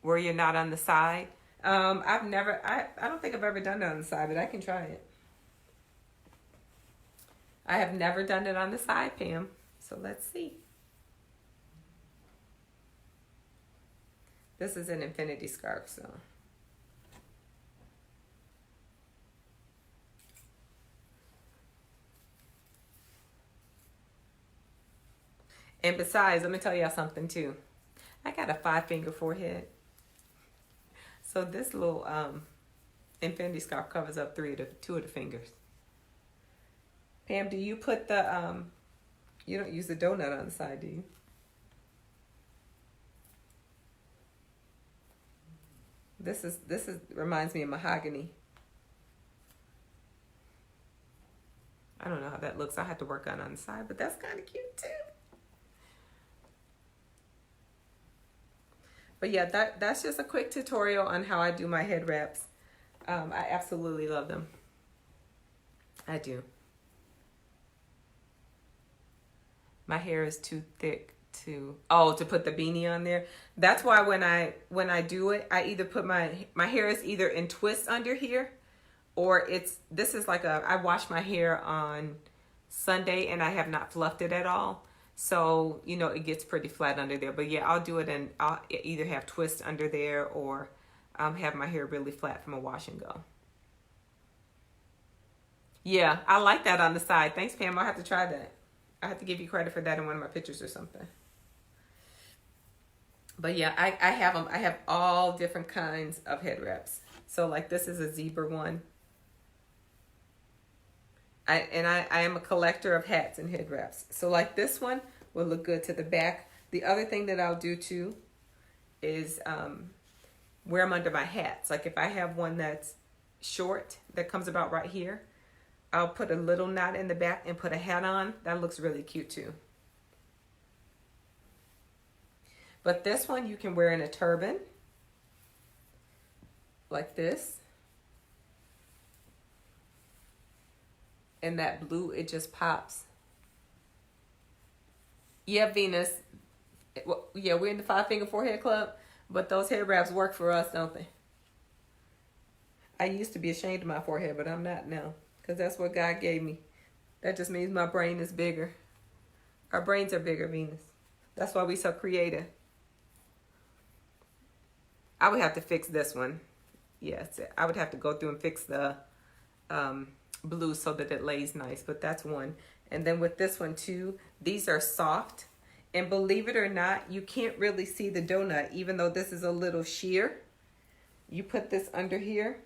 S1: wear your knot on the side? I don't think I've ever done it on the side, but I can try it. I have never done it on the side, Pam. So let's see. This is an infinity scarf, so. And besides, let me tell y'all something too. I got a 5-finger forehead. So this little infinity scarf covers up two of the fingers. Pam, do you put the you don't use the donut on the side, do you? This reminds me of mahogany. I don't know how that looks. I have to work on the side, but that's kind of cute too. But yeah, that's just a quick tutorial on how I do my head wraps. I absolutely love them. I do. My hair is too thick to put the beanie on there. That's why when I do it, I either put my hair is either in twists under here, or this is like I wash my hair on Sunday and I have not fluffed it at all. So, you know, it gets pretty flat under there. But yeah, I'll do it and I'll either have twists under there or have my hair really flat from a wash and go. Yeah, I like that on the side. Thanks, Pam. I'll have to try that. I have to give you credit for that in one of my pictures or something. But yeah, I have them. I have all different kinds of head wraps. So like this is a zebra one. I am a collector of hats and head wraps. So like this one will look good to the back. The other thing that I'll do too is wear them under my hats. Like if I have one that's short that comes about right here, I'll put a little knot in the back and put a hat on. That looks really cute too. But this one you can wear in a turban like this. And that blue, it just pops. Yeah, Venus. Well, yeah, we're in the 5-finger forehead club, but those head wraps work for us, don't they? I used to be ashamed of my forehead, but I'm not now, because that's what God gave me. That just means my brain is bigger. Our brains are bigger, Venus. That's why we so creative. I would have to fix this one. Yes, I would have to go through and fix the blue so that it lays nice, but that's one. And then with this one too, these are soft, and believe it or not, you can't really see the donut even though this is a little sheer. You put this under here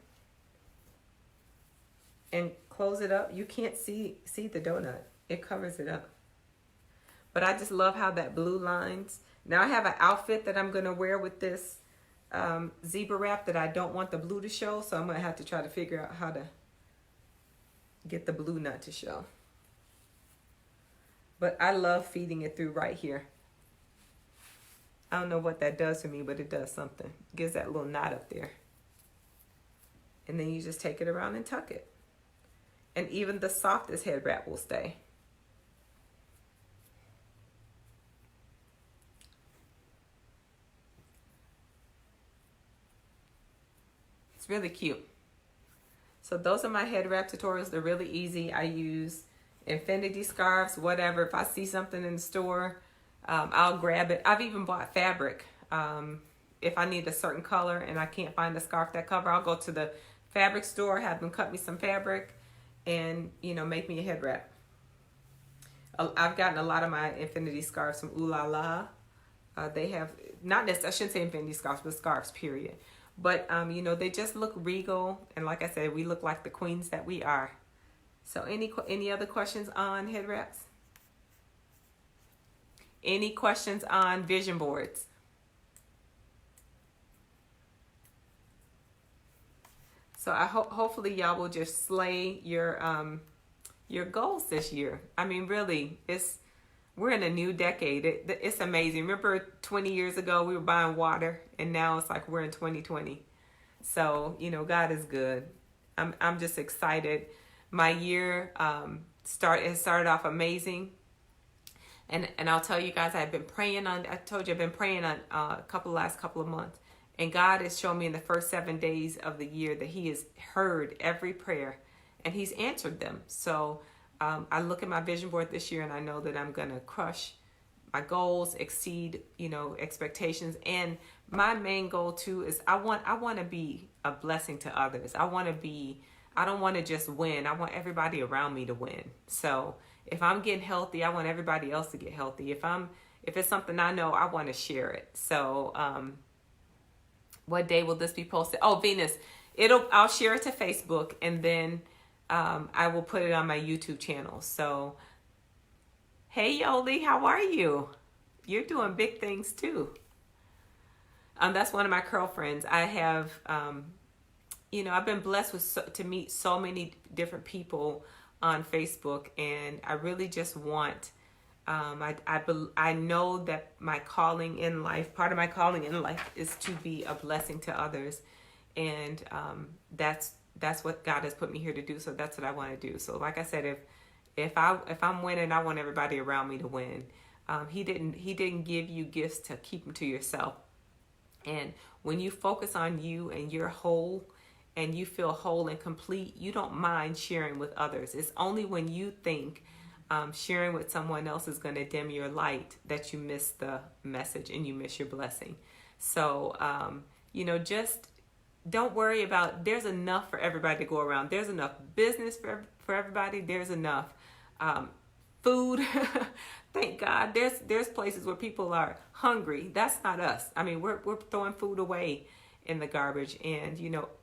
S1: and close it up, you can't see the donut. It covers it up. But I just love how that blue lines. Now I have an outfit that I'm gonna wear with this zebra wrap that I don't want the blue to show, so I'm gonna have to try to figure out how to get the blue nut to show. But I love feeding it through right here. I don't know what that does for me, but it does something. It gives that little knot up there. And then you just take it around and tuck it. And even the softest head wrap will stay. It's really cute. So those are my head wrap tutorials. They're really easy. I use infinity scarves, whatever. If I see something in the store, I'll grab it. I've even bought fabric. If I need a certain color and I can't find the scarf that color, I'll go to the fabric store, have them cut me some fabric, and make me a head wrap. I've gotten a lot of my infinity scarves from Ooh La La. They have, not necessarily, I shouldn't say infinity scarves, but scarves, period. But, they just look regal. And like I said, we look like the queens that we are. So any other questions on head wraps? Any questions on vision boards? So I hopefully y'all will just slay your goals this year. I mean, really, we're in a new decade. It's amazing. Remember 20 years ago we were buying water, and now it's like we're in 2020. So, God is good. I'm just excited. My year has started off amazing. And I'll tell you guys, I told you I've been praying on last couple of months. And God has shown me in the first 7 days of the year that He has heard every prayer and He's answered them. So I look at my vision board this year and I know that I'm going to crush my goals, exceed, expectations. And my main goal too is I want to be a blessing to others. I don't want to just win. I want everybody around me to win. So if I'm getting healthy, I want everybody else to get healthy. If I'm if it's something I know, I want to share it. So what day will this be posted? Oh, Venus, I'll share it to Facebook, and then I will put it on my YouTube channel. So hey Yoli, how are you? You're doing big things too. That's one of my girlfriends. I have I've been blessed to meet so many different people on Facebook, and I really just want I know that my calling in life, part of my calling in life, is to be a blessing to others, and that's what God has put me here to do. So that's what I want to do. So like I said, if I'm winning, I want everybody around me to win. He didn't give you gifts to keep them to yourself. And when you focus on you and you're whole and you feel whole and complete, you don't mind sharing with others. It's only when you think sharing with someone else is going to dim your light that you miss the message and you miss your blessing. So, just don't worry about, there's enough for everybody to go around. There's enough business for everybody. There's enough food. Thank God. There's places where people are hungry. That's not us. I mean, we're throwing food away in the garbage. And,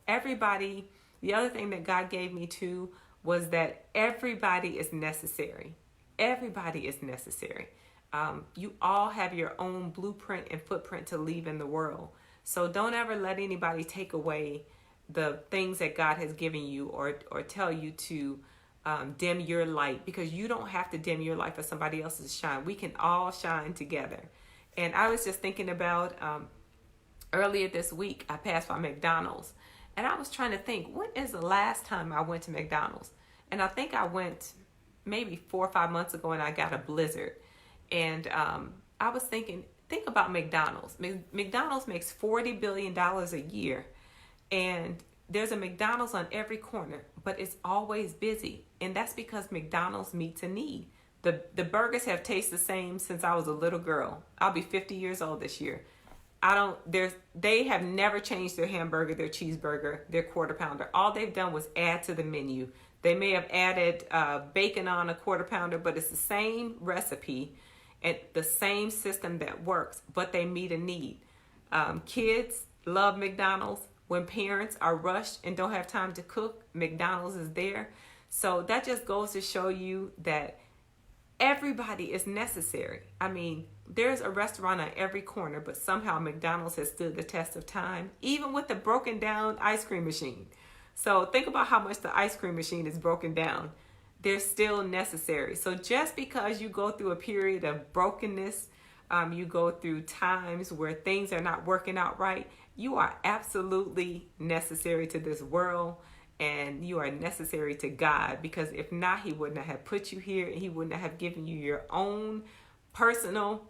S1: everybody, the other thing that God gave me too was that everybody is necessary. Everybody is necessary. You all have your own blueprint and footprint to leave in the world. So don't ever let anybody take away the things that God has given you or tell you to dim your light, because you don't have to dim your light for somebody else's shine. We can all shine together. And I was just thinking about earlier this week, I passed by McDonald's, and I was trying to think, when is the last time I went to McDonald's? And I think I went maybe 4 or 5 months ago, and I got a blizzard. And I was thinking, think about McDonald's. McDonald's makes $40 billion a year, and there's a McDonald's on every corner, but it's always busy. And that's because McDonald's meets a need. The burgers have tasted the same since I was a little girl. I'll be 50 years old this year. They have never changed their hamburger, their cheeseburger, their quarter pounder. All they've done was add to the menu. They may have added bacon on a quarter pounder, but it's the same recipe and the same system that works, but they meet a need. Kids love McDonald's. When parents are rushed and don't have time to cook, McDonald's is there. So that just goes to show you that everybody is necessary. I mean, there's a restaurant on every corner, but somehow McDonald's has stood the test of time, even with the broken down ice cream machine. So think about how much the ice cream machine is broken down. They're still necessary. So just because you go through a period of brokenness, you go through times where things are not working out right, you are absolutely necessary to this world, and you are necessary to God, because if not, he wouldn't have put you here, and he wouldn't have given you your own personal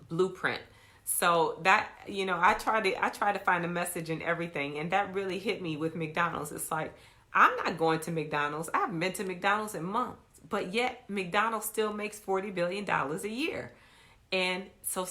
S1: blueprint. So that, I try to find a message in everything, and that really hit me with McDonald's. It's like, I'm not going to McDonald's. I haven't been to McDonald's in months, but yet McDonald's still makes $40 billion a year. And so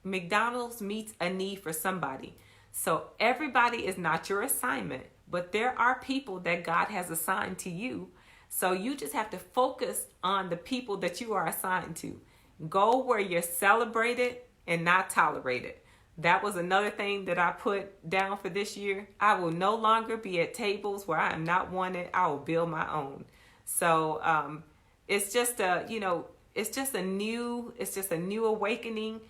S1: McDonald's meets a need for somebody. So everybody is not your assignment, but there are people that God has assigned to you. So you just have to focus on the people that you are assigned to. Go where you're celebrated and not tolerated. That was another thing that I put down for this year. I will no longer be at tables where I am not wanted. I will build my own. So it's just a new awakening.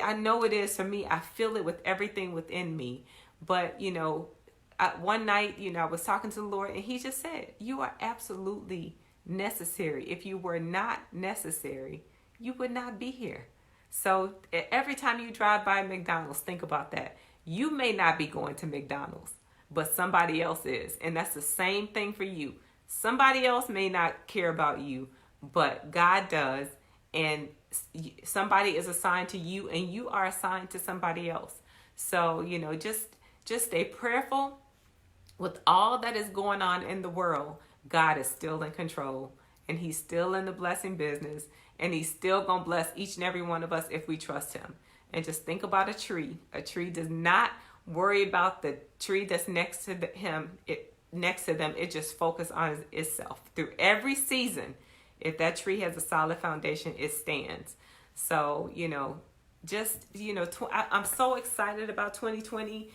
S1: I know it is for me. I feel it with everything within me. But, one night, I was talking to the Lord, and he just said, you are absolutely necessary. If you were not necessary, you would not be here. So every time you drive by McDonald's, think about that. You may not be going to McDonald's, but somebody else is. And that's the same thing for you. Somebody else may not care about you, but God does. And somebody is assigned to you, and you are assigned to somebody else. So, just stay prayerful. With all that is going on in the world, God is still in control, and he's still in the blessing business, and he's still going to bless each and every one of us if we trust him. And just think about a tree. A tree does not worry about the tree that's next to them. It just focuses on itself. Through every season, if that tree has a solid foundation, it stands. So, I'm so excited about 2020.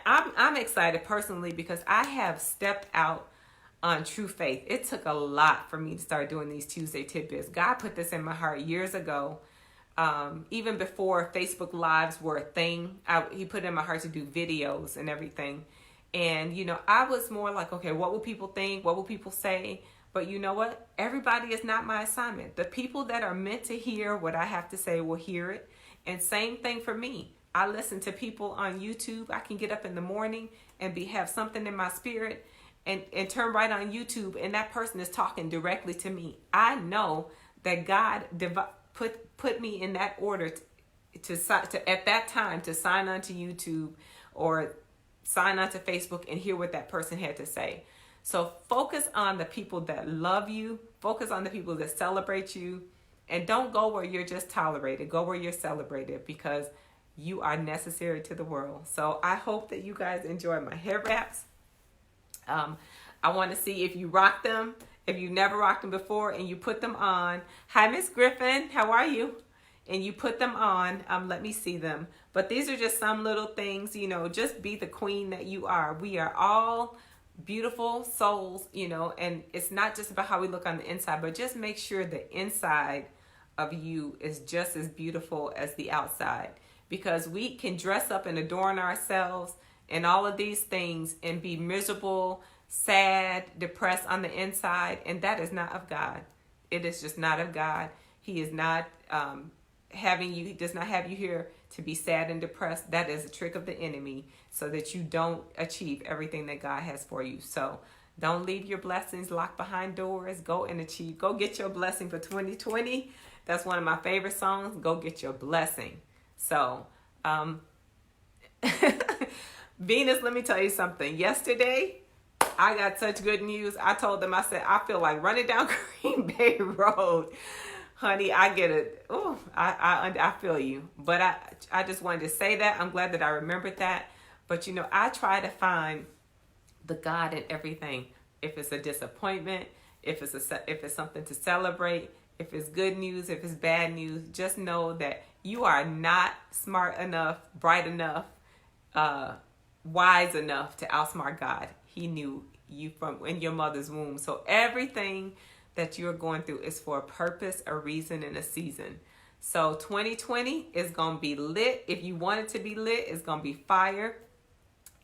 S1: I'm excited personally because I have stepped out on true faith. It took a lot for me to start doing these Tuesday tidbits. God put this in my heart years ago. Even before Facebook Lives were a thing, he put it in my heart to do videos and everything. And, I was more like, okay, what will people think? What will people say? But you know what? Everybody is not my assignment. The people that are meant to hear what I have to say will hear it. And same thing for me. I listen to people on YouTube. I can get up in the morning and have something in my spirit and turn right on YouTube, and that person is talking directly to me. I know that God put me in that order to at that time to sign on to YouTube or sign on to Facebook and hear what that person had to say. So focus on the people that love you, focus on the people that celebrate you, and don't go where you're just tolerated. Go where you're celebrated, because you are necessary to the world. So I hope that you guys enjoy my hair wraps. I want to see if you rock them, if you've never rocked them before and you put them on. Hi, Miss Griffin. How are you? And you put them on. Let me see them. But these are just some little things, just be the queen that you are. We are all beautiful souls, and it's not just about how we look on the inside, but just make sure the inside of you is just as beautiful as the outside, because we can dress up and adorn ourselves and all of these things and be miserable, sad, depressed on the inside, and that is not of God. It is just not of God. He is not he does not have you here to be sad and depressed. That is a trick of the enemy so that you don't achieve everything that God has for you. So don't leave your blessings locked behind doors. Go and achieve. Go get your blessing for 2020. That's one of my favorite songs. Go get your blessing. So, Venus, let me tell you something. Yesterday, I got such good news. I told them, I said, I feel like running down Green Bay Road. Honey, I get it. Oh, I feel you. But I just wanted to say that. I'm glad that I remembered that. But, I try to find the God in everything. If it's a disappointment, if it's something to celebrate, if it's good news, if it's bad news, just know that you are not smart enough, bright enough, wise enough to outsmart God. He knew you from in your mother's womb. So everything that you're going through is for a purpose, a reason, and a season. So 2020 is going to be lit. If you want it to be lit, it's going to be fire.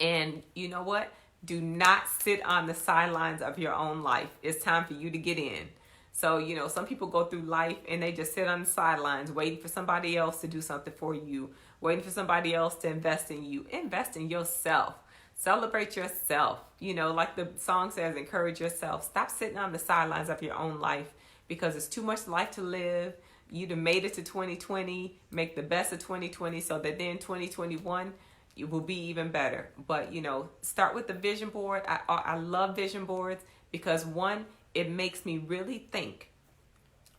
S1: And you know what? Do not sit on the sidelines of your own life. It's time for you to get in. So, some people go through life and they just sit on the sidelines waiting for somebody else to do something for you, waiting for somebody else to invest in you. Invest in yourself. Celebrate yourself. Like the song says, encourage yourself. Stop sitting on the sidelines of your own life, because it's too much life to live. You'd have made it to 2020. Make the best of 2020 so that then 2021, it will be even better. But, start with the vision board. I love vision boards because, one, it makes me really think.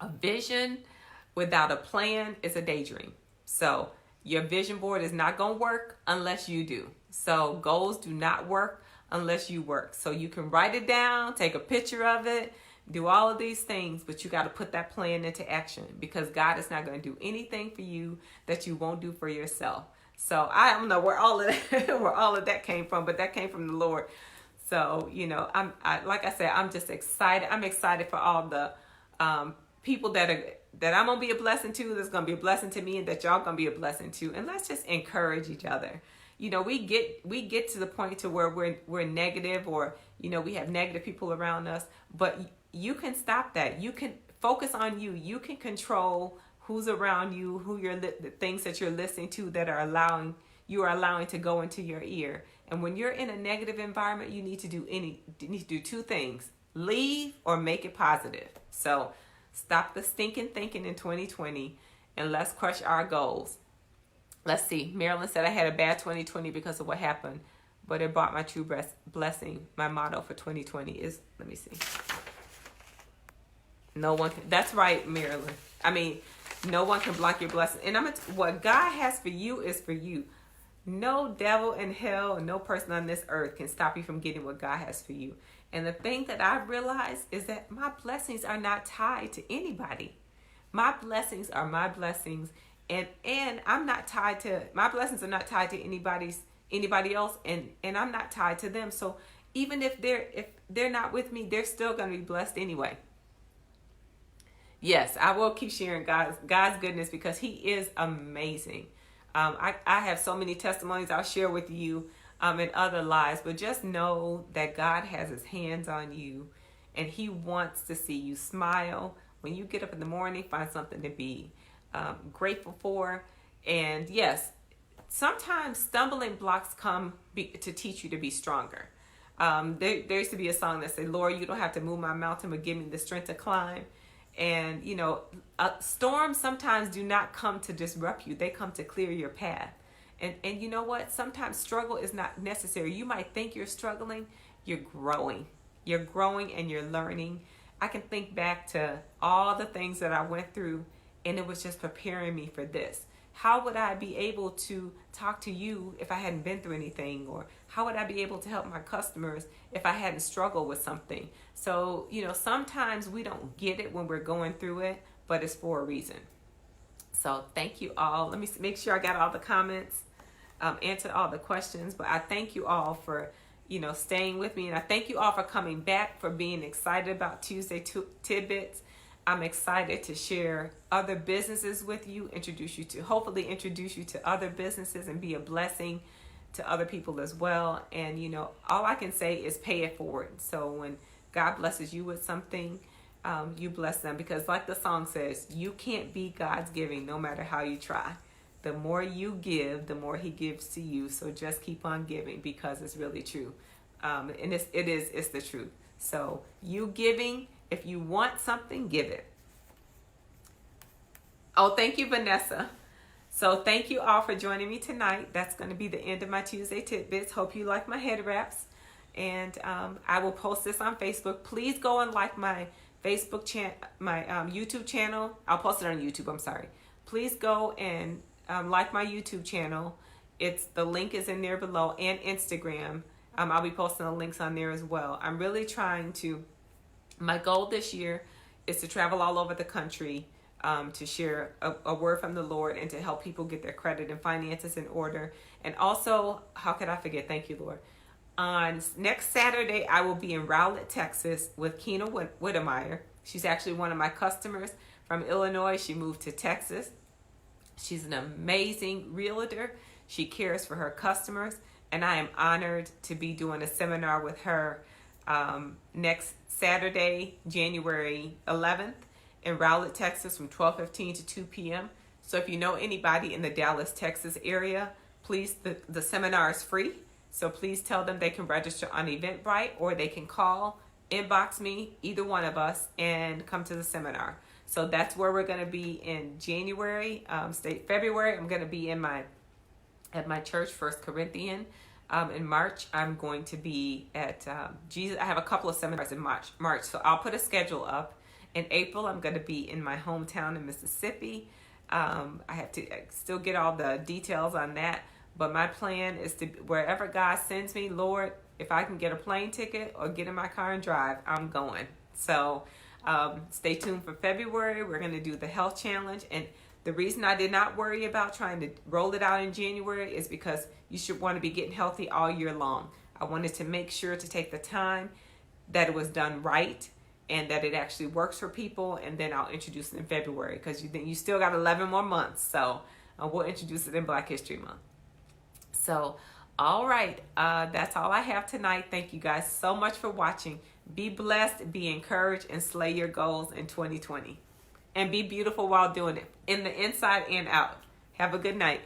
S1: A vision without a plan is a daydream. So your vision board is not going to work unless you do. So goals do not work unless you work. So you can write it down, take a picture of it, do all of these things, but you got to put that plan into action, because God is not going to do anything for you that you won't do for yourself. So I don't know where all of that came from, but that came from the Lord. So, like I said, I'm just excited. I'm excited for all the people that I'm going to be a blessing to, that's going to be a blessing to me, and that y'all going to be a blessing to. And let's just encourage each other. We get to the point to where we're negative, or, we have negative people around us, but you can stop that. You can focus on you. You can control who's around you, the things that you're listening to that are allowing to go into your ear. And when you're in a negative environment, you need to do two things: leave or make it positive. So stop the stinking thinking in 2020, and let's crush our goals. Let's see. Marilyn said, I had a bad 2020 because of what happened, but it brought my true blessing. My motto for 2020 is, let me see. No one can, that's right, Marilyn. No one can block your blessing. And what God has for you is for you. No devil in hell and no person on this earth can stop you from getting what God has for you. And the thing that I've realized is that my blessings are not tied to anybody. my blessings are my blessings, and I'm not tied to, my blessings are not tied to anybody else, and I'm not tied to them. So even if they're not with me, they're still going to be blessed anyway. Yes, I will keep sharing God's goodness, because He is amazing. I have so many testimonies I'll share with you in other lives, but just know that God has His hands on you, and He wants to see you smile. When you get up in the morning, find something to be grateful for. And yes, sometimes stumbling blocks come to teach you to be stronger. There used to be a song that said, Lord, you don't have to move my mountain, but give me the strength to climb. And, storms sometimes do not come to disrupt you. They come to clear your path. And you know what? Sometimes struggle is not necessary. You might think you're struggling. You're growing. You're growing and you're learning. I can think back to all the things that I went through, and it was just preparing me for this. How would I be able to talk to you if I hadn't been through anything? Or how would I be able to help my customers if I hadn't struggled with something? So, sometimes we don't get it when we're going through it, but it's for a reason. So thank you all. Let me make sure I got all the comments, answered all the questions, but I thank you all for, staying with me. And I thank you all for coming back, for being excited about Tuesday Tidbits. I'm excited to share other businesses with you, hopefully introduce you to other businesses and be a blessing to other people as well. And, all I can say is pay it forward. So when God blesses you with something, you bless them, because like the song says, you can't be God's giving no matter how you try. The more you give, the more He gives to you. So just keep on giving, because it's really true. And it's the truth. So you giving, if you want something, give it. Oh, thank you, Vanessa. So thank you all for joining me tonight. That's going to be the end of my Tuesday Tidbits. Hope you like my head wraps. And I will post this on Facebook. Please go and like my Facebook channel, my YouTube channel. I'll post it on YouTube. I'm sorry. Please go and like my YouTube channel. The link is in there below, and Instagram. I'll be posting the links on there as well. I'm really trying to. My goal this year is to travel all over the country, to share a word from the Lord, and to help people get their credit and finances in order. And also, how could I forget? Thank you, Lord. On next Saturday, I will be in Rowlett, Texas with Keena Whittemeyer. She's actually one of my customers from Illinois. She moved to Texas. She's an amazing realtor. She cares for her customers. And I am honored to be doing a seminar with her next Saturday, January 11th in Rowlett, Texas from 12:15 to 2 p.m. So if you know anybody in the Dallas, Texas area, please, the seminar is free. So please tell them they can register on Eventbrite, or they can call, inbox me, either one of us, and come to the seminar. So that's where we're going to be in January. February, I'm going to be at my church, First Corinthian. In March, I'm going to be at Jesus. I have a couple of seminars in March, so I'll put a schedule up. In April, I'm going to be in my hometown in Mississippi. I have to still get all the details on that, but my plan is to, wherever God sends me, Lord, if I can get a plane ticket or get in my car and drive, I'm going. So stay tuned for February. We're going to do the health challenge, and the reason I did not worry about trying to roll it out in January is because you should want to be getting healthy all year long. I wanted to make sure to take the time that it was done right and that it actually works for people, and then I'll introduce it in February, because you still got 11 more months. So we'll introduce it in Black History Month. So, all right, that's all I have tonight. Thank you guys so much for watching. Be blessed, be encouraged, and slay your goals in 2020. And be beautiful while doing it, in the inside and out. Have a good night.